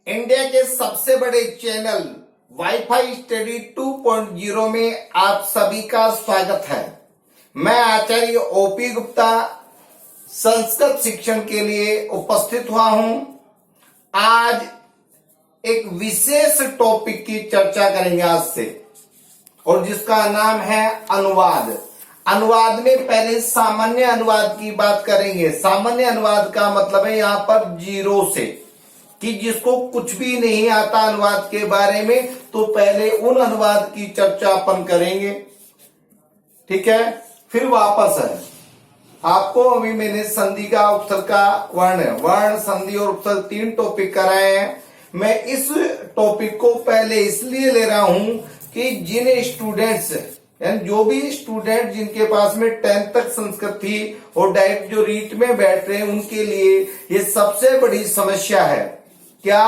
India के सबसे बड़े चैनल वाईफाई स्टडी 2.0 में आप सभी का स्वागत है। मैं आचार्य ओपी गुप्ता संस्कृत शिक्षण के लिए उपस्थित हुआ हूं। आज एक विशेष टॉपिक की चर्चा करेंगे आज से, और जिसका नाम है अनुवाद। अनुवाद में पहले सामान्य अनुवाद की बात करेंगे। सामान्य अनुवाद का मतलब है यहां पर जीरो से, कि जिसको कुछ भी नहीं आता अनुवाद के बारे में, तो पहले उन अनुवाद की चर्चा अपन करेंगे, ठीक है। फिर वापस है आपको अभी मैंने संधि का उपसर्ग का वर्ण संधि और उपसर्ग 3 टॉपिक कराए हैं। मैं इस टॉपिक को पहले इसलिए ले रहा हूं कि जिन स्टूडेंट्स जो भी स्टूडेंट जिनके पास में 10th तक संस्कृत थी और डायरेक्ट जो रीट में बैठ रहे हैं, उनके लिए ये सबसे बड़ी समस्या है। क्या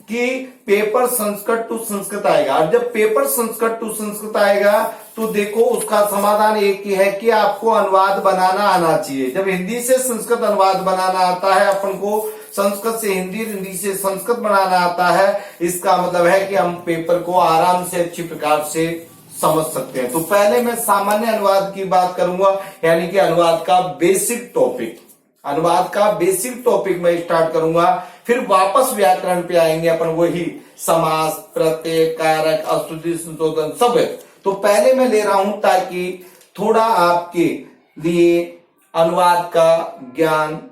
कि पेपर संस्कृत टू संस्कृत आएगा, और जब पेपर संस्कृत टू संस्कृत आएगा तो देखो उसका समाधान एक ही है कि आपको अनुवाद बनाना आना चाहिए। जब हिंदी से संस्कृत अनुवाद बनाना आता है अपन को, संस्कृत से हिंदी, हिंदी से संस्कृत बनाना आता है, इसका मतलब है कि हम पेपर को आराम से अच्छी प्रकार से समझ सकते हैं। तो पहले मैं सामान्य अनुवाद की बात करूंगा, यानी कि अनुवाद का बेसिक टॉपिक। अनुवाद का बेसिक टॉपिक मैं स्टार्ट करूंगा, फिर वापस व्याकरण पे आएंगे अपन, वही समास, प्रत्यय, कारक, अस्तुति, संशोधन सब है। तो पहले मैं ले रहा हूं ताकि थोड़ा आपके लिए अनुवाद का ज्ञान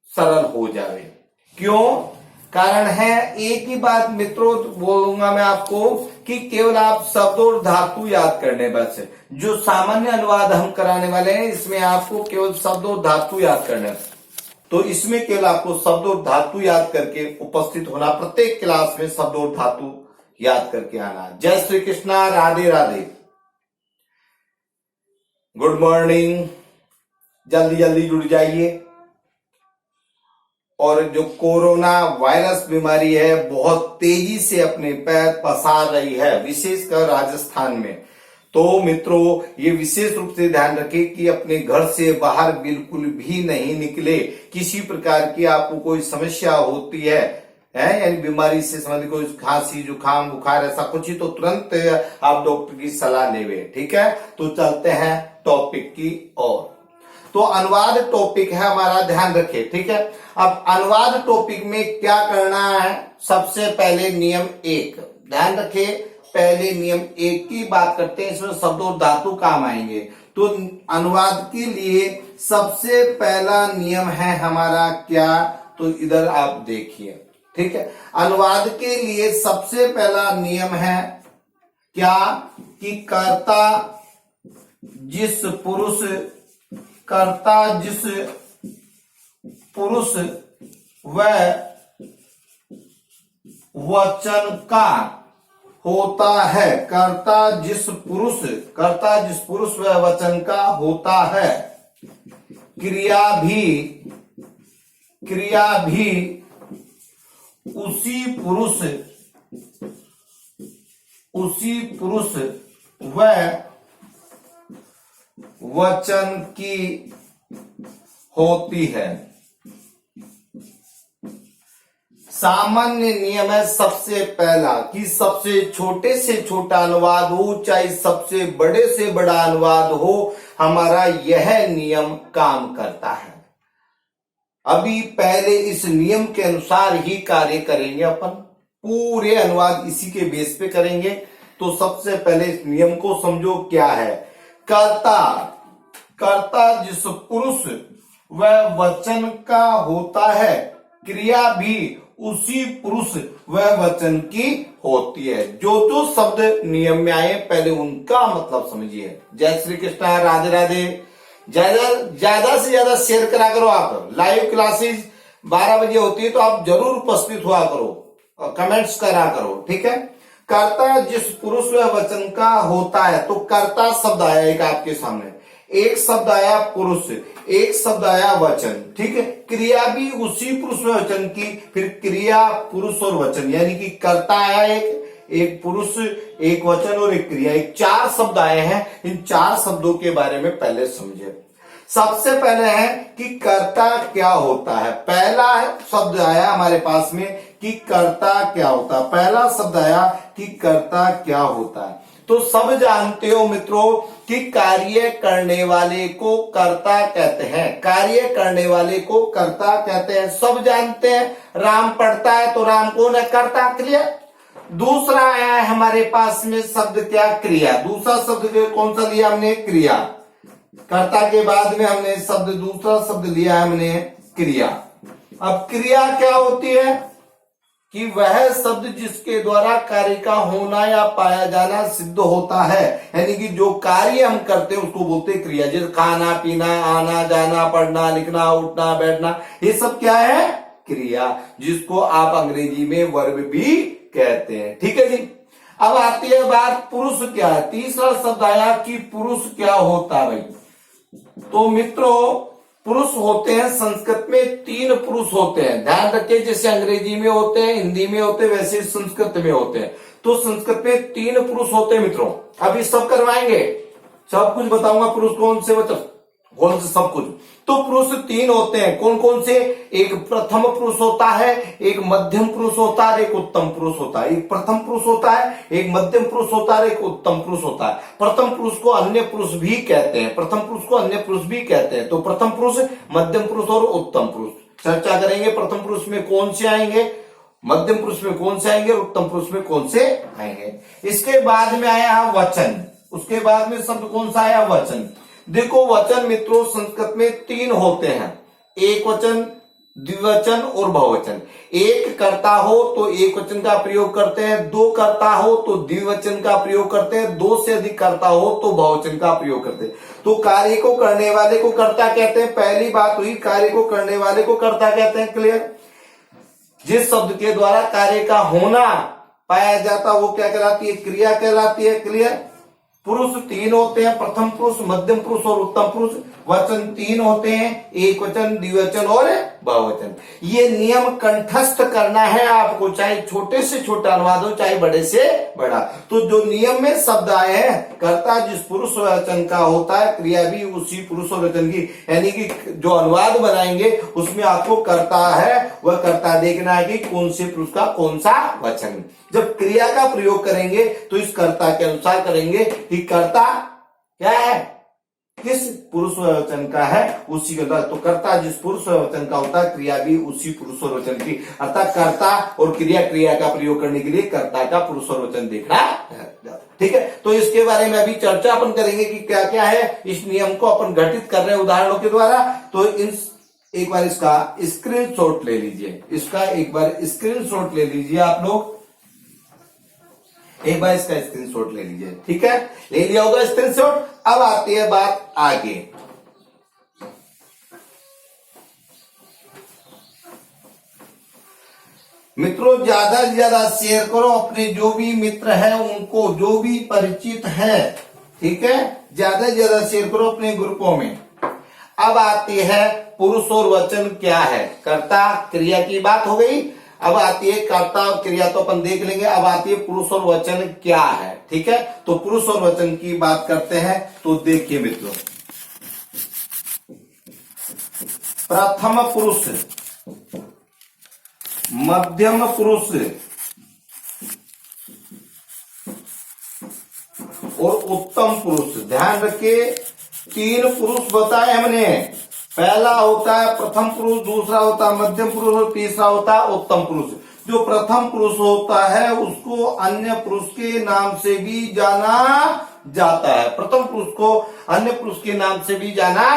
सरल हो जाए। क्यों? कारण है एक ही बात मित्रों बोलूंगा मैं आपको कि केवल आप शब्द और धातु याद करने बस। जो सामान्य अनुवाद हम कराने वाले हैं इसमें आपको केवल शब्द और धातु याद करना है। तो इसमें केवल आपको शब्द और धातु याद करके उपस्थित होना, प्रत्येक क्लास में शब्द और धातु याद करके आना। जय श्री कृष्णा, राधे राधे, गुड मॉर्निंग। जल्दी जल्दी जुड़ जाइए। और जो कोरोना वायरस बीमारी है बहुत तेजी से अपने पैर पसार रही है, विशेषकर राजस्थान में। तो मित्रों ये विशेष रूप से ध्यान रखें कि अपने घर से बाहर बिल्कुल भी नहीं निकले। किसी प्रकार की आपको कोई समस्या होती है यानी बीमारी से संबंधित कोई खांसी, जुकाम, बुखार ऐसा कुछ ही, तो तुरंत आप डॉक्टर की सलाह लेवे, ठीक है। तो चलते हैं टॉपिक की ओर। तो अनुवाद टॉपिक है हमारा, ध्यान रखें, ठीक है। अब अनुवाद टॉपिक में क्या करना है? सबसे पहले नियम 1 ध्यान रखें। पहले नियम 1 की बात करते हैं, इसमें शब्द और धातु काम आएंगे। तो अनुवाद के लिए सबसे पहला नियम है हमारा क्या? तो इधर आप देखिए, ठीक है। अनुवाद के लिए सबसे पहला नियम है क्या कि कर्ता जिस पुरुष व वचन का होता है, कर्ता जिस पुरुष व वचन का होता है, क्रिया भी उसी पुरुष व वचन की होती है। सामान्य नियम है सबसे पहला कि सबसे छोटे से छोटा अनुवाद हो चाहे सबसे बड़े से बड़ा अनुवाद हो, हमारा यह नियम काम करता है। अभी पहले इस नियम के अनुसार ही कार्य करेंगे अपन, पूरे अनुवाद इसी के बेस पे करेंगे। तो सबसे पहले इस नियम को समझो क्या है। कर्ता जिस पुरुष व वचन का होता है, क्रिया भी उसी पुरुष व वचन की होती है। जो शब्द नियम में आए पहले उनका मतलब समझिए। जय श्री कृष्णा, राधे राधे। ज्यादा से ज्यादा शेयर करा करो। आप लाइव क्लासेस 12 बजे होती है तो आप जरूर उपस्थित हुआ करो, कमेंट्स करा करो, ठीक है। कर्ता जिस पुरुष व वचन का होता है, तो कर्ता शब्द आया एक आपके सामने, एक शब्द आया पुरुष, एक शब्द आया वचन, ठीक है। क्रिया भी उसी पुरुष व वचन की, फिर क्रिया, पुरुष और वचन, यानी कि कर्ता आया एक पुरुष, एक वचन और एक क्रिया, एक 4 शब्द आए हैं। इन 4 शब्दों के बारे में पहले समझे। सबसे पहले है कि कर्ता क्या होता है। पहला शब्द आया हमारे पास में कि कर्ता क्या होता है। पहला शब्द आया कि कर्ता क्या होता है। तो सब जानते हो मित्रों कि कार्य करने वाले को कर्ता कहते हैं। कार्य करने वाले को कर्ता कहते हैं, सब जानते हैं। राम पढ़ता है तो राम कौन है? कर्ता, क्लियर। दूसरा आया है हमारे पास में शब्द क्या? क्रिया। दूसरा शब्द कौन सा लिया हमने? क्रिया। कर्ता के बाद में हमने शब्द दूसरा शब्द लिया हमने क्रिया। अब क्रिया क्या होती है? कि वह शब्द जिसके द्वारा कार्य का होना या पाया जाना सिद्ध होता है, यानी कि जो कार्य हम करते हैं उसको बोलते हैं क्रिया। जैसे खाना पीना, आना जाना, पढ़ना लिखना, उठना बैठना, ये सब क्या है? क्रिया, जिसको आप अंग्रेजी में वर्ब भी कहते हैं। ठीक है जी। अब आती है बात पुरुष क्या है। तीसरा शब्द आया कि पुरुष क्या होता है भाई। तो मित्रों पुरुष होते हैं, संस्कृत में 3 पुरुष होते हैं। ध्यान रखिए, जैसे अंग्रेजी में होते हैं, हिंदी में होते हैं, वैसे संस्कृत में होते हैं। तो संस्कृत में 3 पुरुष होते हैं मित्रों। अभी सब करवाएंगे, सब कुछ बताऊंगा, पुरुष कौन से मतलब कौन से, सब कुछ। तो पुरुष 3 होते हैं। कौन कौन से? एक प्रथम पुरुष होता है, एक मध्यम पुरुष होता है, एक उत्तम पुरुष होता है। एक प्रथम पुरुष होता है, एक मध्यम पुरुष होता है, एक उत्तम पुरुष होता है। प्रथम पुरुष को अन्य पुरुष भी कहते हैं, प्रथम पुरुष को अन्य पुरुष भी कहते हैं। तो प्रथम पुरुष, मध्यम पुरुष और उत्तम पुरुष चर्चा करेंगे। प्रथम पुरुष में कौन से आएंगे, मध्यम पुरुष में कौन से आएंगे, उत्तम पुरुष में कौन से आएंगे। इसके बाद में आया वचन। उसके बाद में शब्द कौन सा आया? वचन। देखो वचन मित्रों संस्कृत में 3 होते हैं, एक वचन, द्विवचन और बहुवचन। एक कर्ता हो तो एक वचन का प्रयोग करते हैं, 2 कर्ता हो तो द्विवचन का प्रयोग करते हैं, 2 से अधिक कर्ता हो तो बहुवचन का प्रयोग करते हैं। तो कार्य को करने वाले को कर्ता कहते हैं। पहली बात हुई, कार्य को करने वाले को कर्ता कहते हैं, क्लियर। जिस शब्द के द्वारा कार्य का होना पाया जाता वो क्या कहलाती है? क्रिया कहलाती है, क्लियर। पुरुष 3 होते हैं, प्रथम पुरुष, मध्यम पुरुष और उत्तम पुरुष। वचन 3 होते हैं, एक वचन, द्विवचन और बहुवचन। ये नियम कंठस्थ करना है आपको, चाहे छोटे से छोटा अनुवाद हो, चाहे बड़े से बड़ा। तो जो नियम में शब्द आए हैं, कर्ता जिस पुरुष वचन का होता है, क्रिया भी उसी पुरुष वचन की, यानी कि जो अनुवाद बनाएंगे उसमें आपको कर्ता है वह कर्ता देखना है कि कौन से पुरुष का कौन सा वचन। जब क्रिया का प्रयोग करेंगे तो इस कर्ता के अनुसार करेंगे कि कर्ता क्या है, किस पुरुष वचन का है, उसी के। तो कर्ता जिस पुरुष वचन का होता है, क्रिया भी उसी पुरुष वचन की। अर्थात कर्ता और क्रिया का प्रयोग करने के लिए कर्ता का पुरुष वचन देखना है। ठीक है। तो इसके बारे में अभी चर्चा अपन करेंगे कि क्या क्या है। इस नियम को अपन घटित कर रहे हैं उदाहरणों के द्वारा। तो एक बार इसका स्क्रीनशॉट ले लीजिए, इसका एक बार स्क्रीनशॉट ले लीजिए आप लोग, एक बार इसका स्क्रीनशॉट ले लीजिए। ठीक है, ले लिया होगा स्क्रीनशॉट। अब आती है बात आगे। मित्रों ज्यादा से ज्यादा शेयर करो, अपने जो भी मित्र हैं उनको, जो भी परिचित है, ठीक है, ज्यादा से ज्यादा शेयर करो अपने ग्रुपों में। अब आती है पुरुष और वचन क्या है। कर्ता क्रिया की बात हो गई, अब आती है कर्ता और क्रिया तो अपन देख लेंगे। अब आती है पुरुष और वचन क्या है। ठीक है, तो पुरुष और वचन की बात करते हैं। तो देखिए मित्रों, प्रथम पुरुष, मध्यम पुरुष और उत्तम पुरुष। ध्यान रखिए 3 पुरुष बताए हमने। पहला होता है प्रथम पुरुष, दूसरा होता है मध्यम पुरुष और तीसरा होता है उत्तम पुरुष। जो प्रथम पुरुष होता है उसको अन्य पुरुष के नाम से भी जाना जाता है। प्रथम पुरुष को अन्य पुरुष के नाम से भी जाना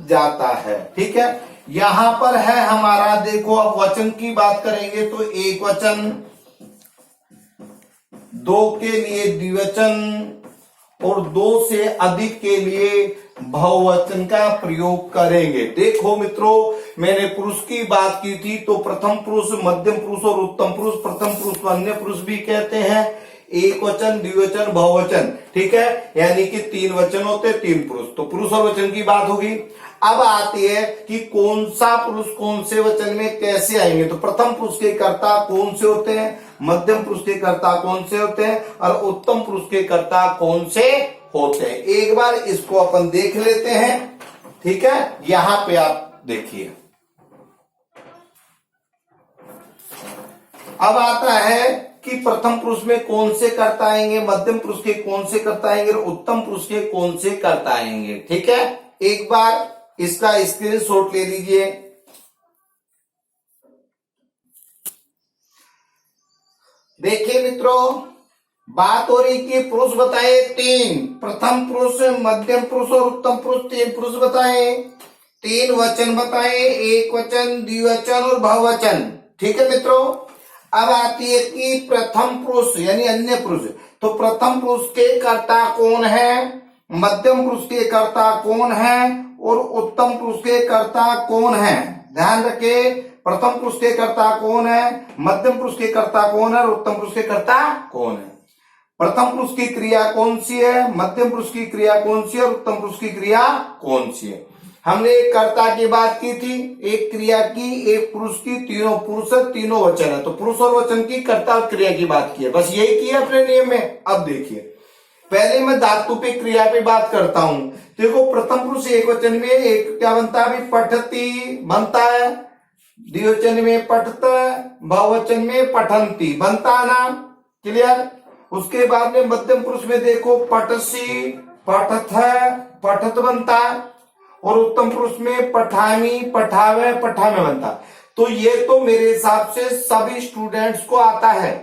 जाता है। ठीक है, यहां पर है हमारा, देखो अब वचन की बात करेंगे तो एक वचन, 2 के लिए द्विवचन और 2 से अधिक के लिए बहुवचन का प्रयोग करेंगे। देखो मित्रों, मैंने पुरुष की बात की थी तो प्रथम पुरुष, मध्यम पुरुष और उत्तम पुरुष। प्रथम पुरुष को अन्य पुरुष भी कहते हैं, एक वचन, द्विवचन, बहुवचन। ठीक है, यानी कि 3 वचन होते हैं, 3 पुरुष। तो पुरुष और वचन की बात होगी। अब आती है कि कौन सा पुरुष कौन से वचन में कैसे आएंगे। तो प्रथम पुरुष के कर्ता कौन से होते हैं, मध्यम पुरुष के कर्ता कौन से होते हैं और उत्तम पुरुष के कर्ता कौन से होते हैं। एक बार इसको अपन देख लेते हैं। ठीक है, यहां पे आप देखिए। अब आता है कि प्रथम पुरुष में कौन से कर्ता आएंगे, मध्यम पुरुष के कौन से कर्ता आएंगे और उत्तम पुरुष के कौन से कर्ता आएंगे। ठीक है, एक बार इसका स्क्रीनशॉट ले लीजिए। देखिए मित्रों, बात हो रही कि पुरुष बताए 3, प्रथम पुरुष, मध्यम पुरुष और उत्तम पुरुष 3 पुरुष बताए, 3 वचन बताए, एक वचन, द्विवचन और बहुवचन। ठीक है मित्रों, अब आती है कि प्रथम पुरुष यानी अन्य पुरुष। तो प्रथम पुरुष के कर्ता कौन है, मध्यम पुरुष के कर्ता कौन है और उत्तम पुरुष के कर्ता कौन है। ध्यान रखें, प्रथम पुरुष के कर्ता कौन है, मध्यम पुरुष के कर्ता कौन है और उत्तम पुरुष के कर्ता कौन है। प्रथम पुरुष की क्रिया कौन सी है, मध्यम पुरुष की क्रिया कौन सी है और उत्तम पुरुष की क्रिया कौन सी है। हमने एक कर्ता की बात की थी, एक क्रिया की, एक पुरुष की, तीनों पुरुष है, तीनों वचन है। तो पुरुष और वचन की, कर्ता और क्रिया की बात की है, बस यही की है अपने नियम में। अब देखिए, पहले मैं धातु पे क्रिया पे बात करता हूं। देखो, प्रथम पुरुष एक वचन में एक क्या बनता है, पठती बनता है, द्विवचन में पठत, बहुवचन में पठंती बनता है ना। क्लियर। उसके बाद में मध्यम पुरुष में देखो, पठसी, पठत है, पठत बनता है और उत्तम पुरुष में पठामी, पठावे, पठामे बनता। तो ये तो मेरे हिसाब से सभी स्टूडेंट्स को आता है।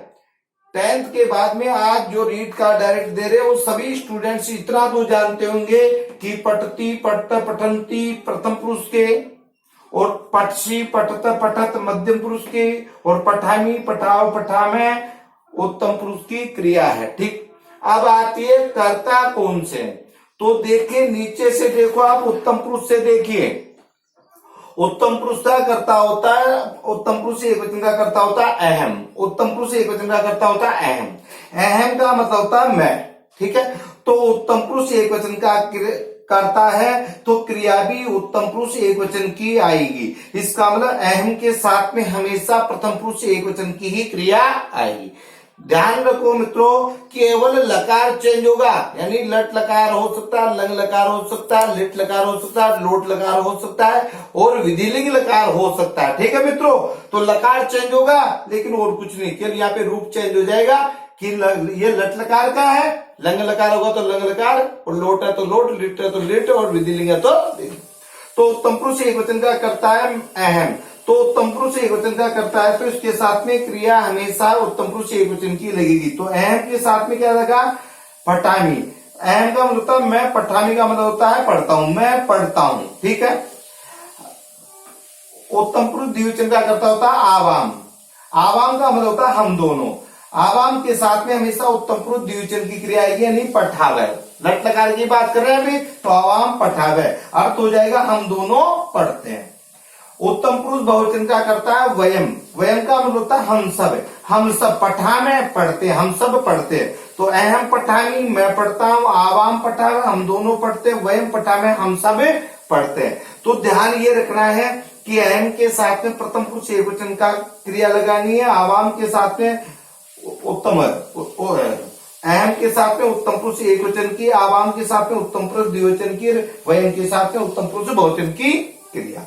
10th के बाद में आज जो रीड का डायरेक्ट दे रहे वो सभी स्टूडेंट्स इतना तो जानते होंगे कि पठती, पठत, पठंती प्रथम पुरुष के और पठसी, पठत, पठत मध्यम पुरुष के और पठामी, पठाव, पठामे उत्तम पुरुष की क्रिया है। ठीक, अब आती है कर्ता कौन से। तो देखिए, नीचे से देखो आप, उत्तम पुरुष से देखिए, उत्तम पुरुष का कर्ता होता है, उत्तम पुरुष एक वचन का कर्ता होता है अहम, उत्तम पुरुष एक वचन का कर्ता होता है अहम। अहम का मतलब होता है मैं। ठीक है, तो उत्तम पुरुष एक वचन का करता है तो क्रिया भी उत्तम पुरुष एक वचन की आएगी। इसका मतलब अहम के साथ में हमेशा प्रथम पुरुष एक वचन की ही क्रिया आएगी। ध्यान रखो मित्रों, केवल लकार चेंज होगा, यानी लट लकार हो सकता है, लंग लकार हो सकता है, लिट लकार हो सकता है, लोट लकार हो सकता है और विधिलिंग लकार हो सकता है। ठीक है मित्रों, तो लकार चेंज होगा लेकिन और कुछ नहीं, केवल यहाँ पे रूप चेंज हो जाएगा कि ये लट लकार का है, लंग लकार होगा तो लंग लकार, और लोट है तो लोट, लिट है तो लिट और विधिलिंग है तो उत्तम पुरुष एक वचन का करता है अहम। तो उत्तम पुरुष एक वचन का करता है तो इसके साथ में क्रिया हमेशा उत्तम पुरुष एक वचन की लगेगी। तो अहम के साथ में क्या लगा, पठामी। अहम का मतलब होता है मैं, पठामी का मतलब होता है पढ़ता हूं, मैं पढ़ता हूं। ठीक है, उत्तम पुरुष द्विवचन का करता होता है आवाम। आवाम का मतलब होता है हम दोनों। आवाम के साथ में हमेशा उत्तम पुरुष द्विवचन की क्रिया आएगी, यानी पठावे। लट लकार की बात कर रहे हैं अभी, तो आवाम पठावे, अर्थ हो जाएगा हम दोनों पढ़ते हैं। उत्तम पुरुष बहुवचन का करता है वयम। वयम का मतलब होता है हम सब पठामे पढ़ते, हम सब पढ़ते। तो अहम पठामी मैं पढ़ता हूं, आवाम पठावे हम दोनों पढ़ते, वयम पठामे हम सब पढ़ते हैं। तो ध्यान ये रखना है कि अहम के साथ में प्रथम पुरुष एक वचन का क्रिया लगानी है, आवाम के साथ में उत्तम अहम के साथ में उत्तम पुरुष एक वचन की, आवाम के साथ में उत्तम पुरुष द्विवचन की, वयम के साथ में उत्तम पुरुष बहुवचन की क्रिया।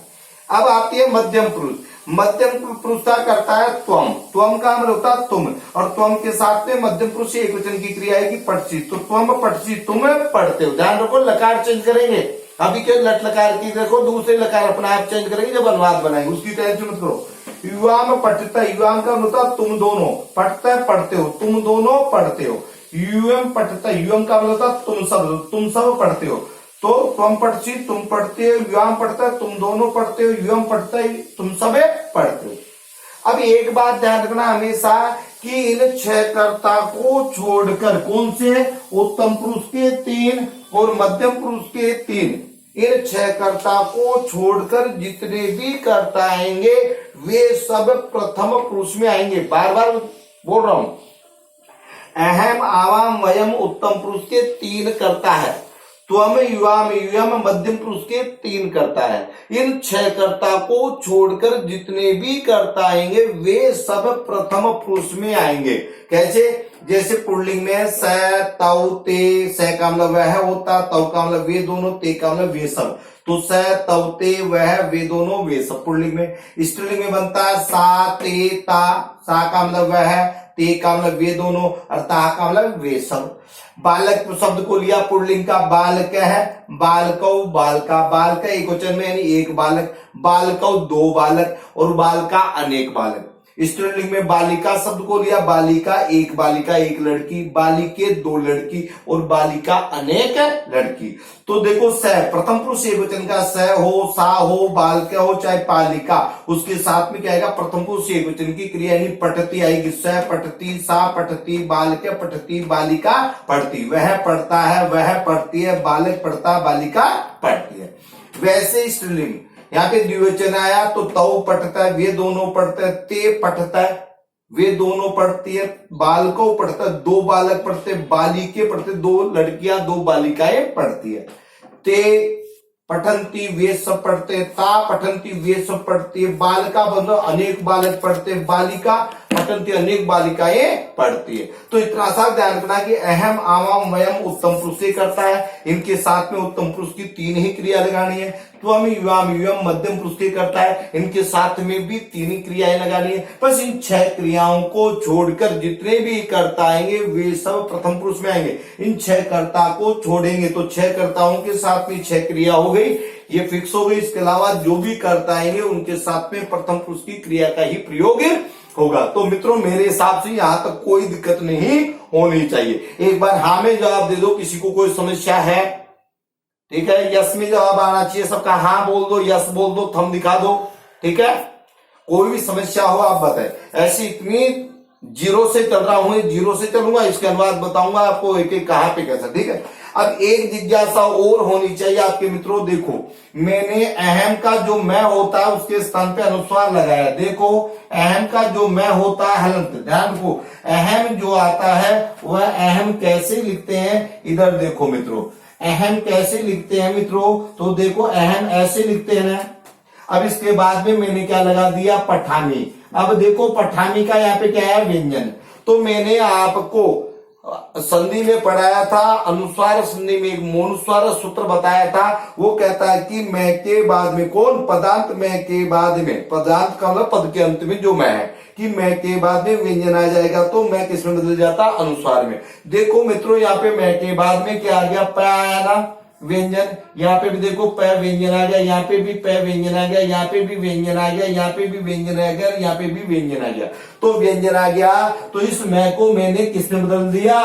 अब आती है मध्यम पुरुष। मध्यम पुरुष का करता है त्वम। त्वम का मतलब होता है तुम, और त्वम के साथ में मध्यम पुरुष एक वचन की क्रिया है कि पठसी। तो त्वम पठसी, तुम पढ़ते हो। ध्यान रखो, लकार चेंज करेंगे अभी के लट लकार की, देखो दूसरे लकार अपना आप चेंज करेंगे जब अनुवाद बनाएंगे, उसकी टेंशन मत करो। युवाम पठता, युवाम का मतलब तुम दोनों, पठता है पढ़ते हो, तुम दोनों पढ़ते हो। युवम पठता, युवम का मतलब तुम सब पढ़ते हो। तो तुम पढ़ती, तुम पढ़ते हो, युवाम पढ़ता है तुम दोनों पढ़ते हो, युवम पढ़ता है तुम सब पढ़ते हो। अब एक बात ध्यान रखना हमेशा कि इन 6 कर्ता को छोड़कर, कौन से, उत्तम पुरुष के 3 और मध्यम पुरुष के 3, इन 6 कर्ता को छोड़कर जितने भी कर्ता आएंगे वे सब प्रथम पुरुष में आएंगे। बार बार बोल रहा हूं, अहम, आवाम, वयम उत्तम पुरुष के 3 कर्ता है, त्वम, युवाम, युयम मध्यम पुरुष के 3 कर्ता है। इन 6 कर्ता को छोड़कर जितने भी कर्ता आएंगे वे सब प्रथम पुरुष में आएंगे। कैसे, जैसे पुल्लिंग में स, तौ, ते, स का मतलब वह होता, तौ का मतलब वे दोनों, ते का मतलब वे सब। तो स तव ते वह वे दोनों वे सब पुल्लिंग में। स्त्रीलिंग में बनता है सा ते ता, सा का मतलब वह, ते का मतलब वे दोनों और ता का मतलब वे सब। बालक शब्द को लिया पुल्लिंग का, बालक है, बालकौ बालका, बालका एक वचन में यानी एक बालक, बालकौ दो बालक और बालका अनेक बालक। स्त्रीलिंग में बालिका शब्द को लिया, बालिका एक लड़की, बालिके दो लड़की और बालिका अनेक लड़की। तो देखो स प्रथम पुरुष एक वचन का स हो, सा हो, बालिका हो चाहे बालिका, उसके साथ में क्या आएगा प्रथम पुरुष एक वचन की क्रिया यानी पठती आएगी। स पठती, सा पठती, बालिका पठती, बालिका पढ़ती, वह पढ़ता है, वह पढ़ती है, बालक पढ़ता, बालिका पढ़ती है। वैसे स्त्रीलिंग यहाँ पे द्विवचन आया तो तव पढ़ता है, वे दोनों पढ़ते हैं, ते पढ़ता है, वे दोनों पढ़ती है, बालकों पढ़ता है, दो बालक पढ़ते, बालिके पढ़ते, दो लड़कियां दो बालिकाएं पढ़ती है। ते पठंती वे सब पढ़ते, ता पठंती वे सब पढ़ती है, बालिका बंधु अनेक बालक पढ़ते, बालिका पठंती अनेक बालिकाएं पढ़ती है। तो इतना सा ध्यान रखना कि अहम आवाम वयम उत्तम पुरुष से करता है, इनके साथ में उत्तम पुरुष की तीन ही क्रिया लगानी है। त्वम युवाम युवम मध्यम पुरुष से करता है, इनके साथ में भी तीन ही क्रियाएं लगानी है। बस इन 6 क्रियाओं को छोड़कर जितने भी कर्ता आएंगे वे सब प्रथम पुरुष में आएंगे। इन 6 कर्ता को छोड़ेंगे तो 6 कर्ताओं के साथ में 6 क्रिया हो गई, ये फिक्स हो गई। इसके अलावा जो भी कर्ता आएंगे उनके साथ में प्रथम पुरुष की क्रिया का ही प्रयोग होगा। तो मित्रों मेरे हिसाब से यहां तक कोई दिक्कत नहीं होनी चाहिए। एक बार हाँ में जवाब दे दो, किसी को कोई समस्या है? ठीक है, यस में जवाब आना चाहिए सबका। हाँ बोल दो, यस बोल दो, थंब दिखा दो। ठीक है, कोई भी समस्या हो आप बताएं। ऐसी इतनी जीरो से चल रहा हूं, जीरो से चलूंगा, इसके अनुवाद बताऊंगा आपको एक एक कहां पे कैसा। ठीक है, अब एक जिज्ञासा और होनी चाहिए आपके मित्रों। देखो मैंने अहम का जो मैं होता है उसके स्थान पे अनुस्वार लगाया। देखो अहम का जो मैं होता है हलंत, ध्यान रखो अहम जो आता है वह अहम कैसे लिखते हैं, इधर देखो मित्रों अहम कैसे लिखते हैं मित्रों। तो देखो अहम ऐसे लिखते हैं ना। अब इसके बाद में मैंने क्या लगा दिया, पठानी। अब देखो पठानी का यहाँ पे क्या है, व्यंजन। तो मैंने आपको संधि में पढ़ाया था, अनुस्वार संधि में एक मोनुस्वार सूत्र बताया था। वो कहता है कि मैं के बाद में कौन, पदांत मैं के बाद में, पदांत का मतलब पद के अंत में जो मैं है, कि मैं के बाद में व्यंजन आ जाएगा तो मैं किस में बदल जाता, अनुस्वार में। देखो मित्रों यहाँ पे मैं के बाद में क्या आ गया, प आया ना व्यंजन। यहाँ पे भी देखो प व्यंजन आ गया, यहाँ पे भी प व्यंजन आ गया, यहाँ पे भी व्यंजन आ गया, यहाँ पे भी व्यंजन आ गया, यहाँ पे भी व्यंजन आ गया। तो व्यंजन आ गया तो इस मैं को मैंने किसमें बदल दिया,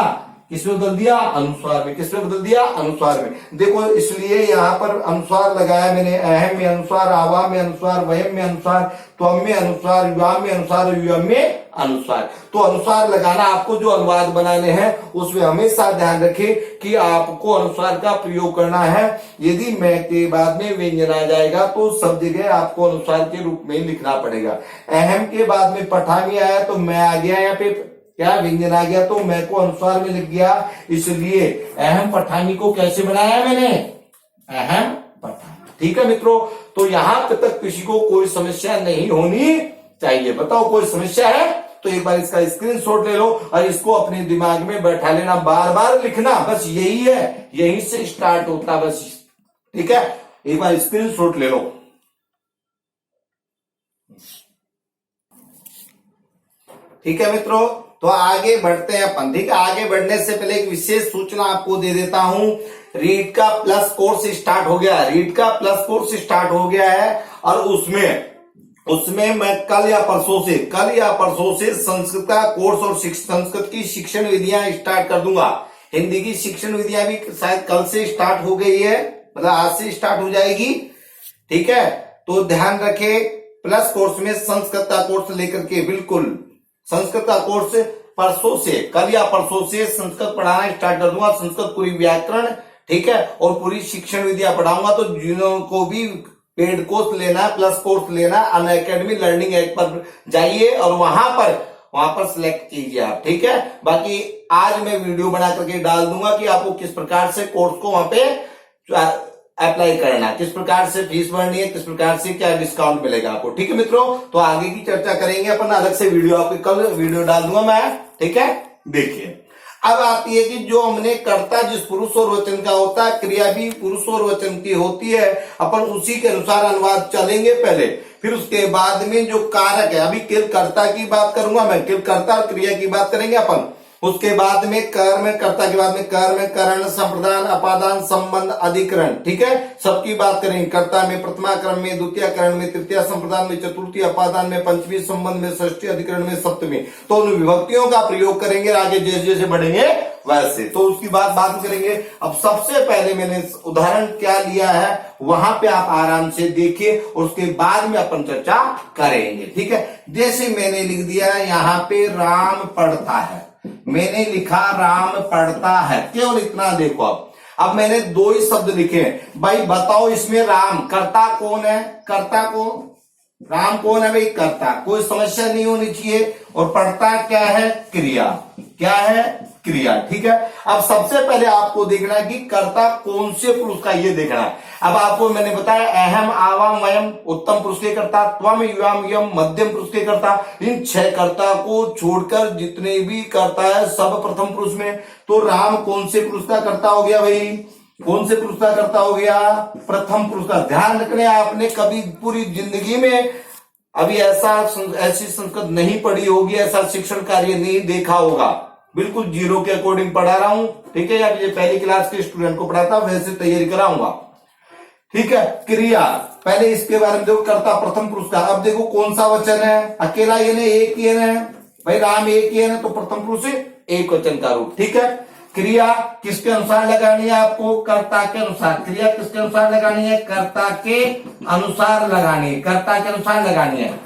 किसमें बदल दिया, अनुस्वार में। किसमें बदल दिया, अनुस्वार में। देखो इसलिए यहाँ पर अनुस्वार लगाया मैंने, अहम में अनुस्वार, आवा में अनुस्वार, वयम में अनुस्वार, त्वम में अनुस्वार, युवाम में अनुस्वार, युवम में अनुस्वार। तो अनुस्वार लगाना आपको जो अनुवाद बनाने हैं उसमें हमेशा ध्यान रखें कि आपको अनुस्वार का प्रयोग करना है। यदि मैं के बाद में व्यंजन आ जाएगा तो सब जगह आपको अनुस्वार के रूप में लिखना पड़ेगा। अहम के बाद में पठानी आया तो मैं आ गया, यहाँ पे क्या व्यंजन आ गया तो मैं को अनुस्वार में लिख गया। इसलिए अहम पठानी को कैसे बनाया मैंने, अहम पठानी। ठीक है मित्रों, तो यहां तक किसी को कोई समस्या नहीं होनी चाहिए। बताओ कोई समस्या है तो एक बार इसका स्क्रीनशॉट ले लो और इसको अपने दिमाग में बैठा लेना, बार बार लिखना। बस यही है, यहीं से स्टार्ट होता बस। ठीक है, एक बार स्क्रीनशॉट ले लो। ठीक है मित्रों, तो आगे बढ़ते हैं अपन। ठीक है, आगे बढ़ने से पहले एक विशेष सूचना आपको दे देता हूं। रीड का प्लस कोर्स स्टार्ट हो गया, रीड का प्लस कोर्स स्टार्ट हो गया है और उसमें मैं कल या परसों से संस्कृत का कोर्स और संस्कृत की शिक्षण विधियां स्टार्ट कर दूंगा। हिंदी की शिक्षण विधियां भी शायद कल से स्टार्ट हो गई है, मतलब आज से स्टार्ट हो जाएगी। ठीक है, तो ध्यान रखें प्लस कोर्स में संस्कृत का कोर्स लेकर के, बिल्कुल संस्कृत का कोर्स परसों से, कल या परसों से संस्कृत पढ़ाना स्टार्ट कर दूंगा। संस्कृत पूरी व्याकरण, ठीक है, और पूरी शिक्षण विधियां पढ़ाऊंगा। तो जिनको भी पेड कोर्स लेना, प्लस कोर्स लेना, अनअकैडमी लर्निंग ऐप पर जाइए और वहां पर सिलेक्ट कीजिए आप। ठीक है, बाकी आज मैं वीडियो बना करके डाल दूंगा कि आपको किस प्रकार से कोर्स को वहां पे अप्लाई करना, किस प्रकार से फीस भरनी है, किस प्रकार से क्या डिस्काउंट मिलेगा आपको। ठीक है मित्रों, तो आगे की चर्चा करेंगे अपन, अलग से वीडियो आपको कल वीडियो डाल दूंगा मैं। ठीक है, देखिए अब आती है कि जो हमने कर्ता जिस पुरुष और वचन का होता है, क्रिया भी पुरुष और वचन की होती है, अपन उसी के अनुसार अनुवाद चलेंगे पहले, फिर उसके बाद में जो कारक है, अभी किल कर्ता की बात करूंगा मैं, किल कर्ता और क्रिया की बात करेंगे अपन, उसके बाद में कर्म, कर्ता के बाद में कर्म, करण, संप्रदान, अपादान, संबंध, अधिकरण, ठीक है, सबकी बात करेंगे। कर्ता में प्रथमा क्रम में, द्वितीय करण में, तृतीय संप्रदान में, चतुर्थी अपादान में, पंचमी संबंध में, षष्ठी अधिकरण में, सप्तमी। तो उन विभक्तियों का प्रयोग करेंगे आगे जैसे जैसे बढ़ेंगे वैसे, तो उसकी बात करेंगे। अब सबसे पहले मैंने उदाहरण क्या लिया है वहां पे आप आराम से देखिए और उसके बाद में अपन चर्चा करेंगे, ठीक है। जैसे मैंने लिख दिया यहाँ पे राम पढ़ता है, मैंने लिखा राम पढ़ता है, केवल इतना देखो। अब मैंने दो ही शब्द लिखे भाई, बताओ इसमें राम कर्ता कौन है, कर्ता कौन, राम कौन है भाई, कर्ता, कोई समस्या नहीं होनी चाहिए। और पढ़ता क्या है, क्रिया, क्या है, क्रिया, ठीक है। अब सबसे पहले आपको देखना है कि कर्ता कौन से पुरुष का, ये देखना है। अब आपको मैंने बताया अहम, आवाम, वयम उत्तम पुरुष के कर्ता, त्वम, युवाम, यम मध्यम पुरुष के कर्ता। इन 6 कर्ता को छोड़कर जितने भी कर्ता है सब प्रथम पुरुष में। तो राम कौन से पुरुष का कर्ता हो गया भाई, कौन से पुरुष का कर्ता हो गया, प्रथम पुरुष का। ध्यान रखने, आपने कभी पूरी जिंदगी में अभी ऐसी संस्कृत नहीं पढ़ी होगी, ऐसा शिक्षण कार्य नहीं देखा होगा, बिल्कुल जीरो के अकॉर्डिंग पढ़ा रहा हूं, ठीक है, या ये पहली क्लास के स्टूडेंट को पढ़ाता वैसे तैयारी कराऊंगा, ठीक है। क्रिया पहले इसके बारे में देखो, कर्ता प्रथम पुरुष का। अब देखो कौन सा वचन है, अकेला ये नहीं, एक ही है भाई, राम एक ही है ना, तो प्रथम पुरुष एक वचन का रूप, ठीक है। क्रिया किसके अनुसार लगानी है आपको, कर्ता के अनुसार। क्रिया किसके अनुसार लगानी है, कर्ता के अनुसार लगानी है, कर्ता के अनुसार लगानी है।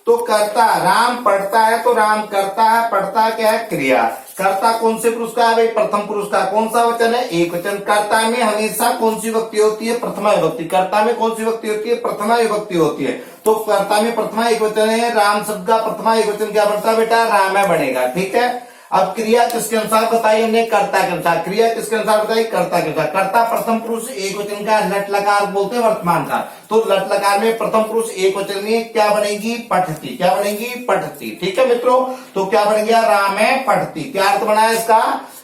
तो कर्ता राम पढ़ता है, तो राम करता है, पढ़ता क्या है, क्रिया। कर्ता कौन से पुरुष का है भाई, प्रथम पुरुष का। कौन सा वचन है, एक वचन। कर्ता में हमेशा कौन सी विभक्ति होती है, प्रथमा विभक्ति। कर्ता में कौन सी विभक्ति होती है, प्रथमा विभक्ति होती है। तो कर्ता में प्रथमा एक वचन है, राम शब्द का प्रथमा एक वचन क्या बनता है बेटा, राम है बनेगा, ठीक है। अब क्रिया किसके अनुसार बताई हमने, कर्ता के अनुसार। क्रिया किसके अनुसार बताई, कर्ता के अनुसार। कर्ता प्रथम पुरुष एक वचन का, लट लकार बोलते हैं वर्तमान का। तो लट लकार में प्रथम पुरुष एक वचन में क्या बनेगी, पठती, क्या बनेगी, पठती, ठीक है मित्रों। तो क्या बन गया, राम है पठती। क्या अर्थ बना है इसका,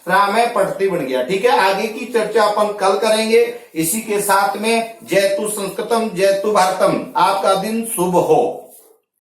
राम है पठती बन गया, ठीक है। आगे की चर्चा अपन कल करेंगे। इसी के साथ में जयतु संस्कृतम जयतु भारतम, आपका दिन शुभ हो।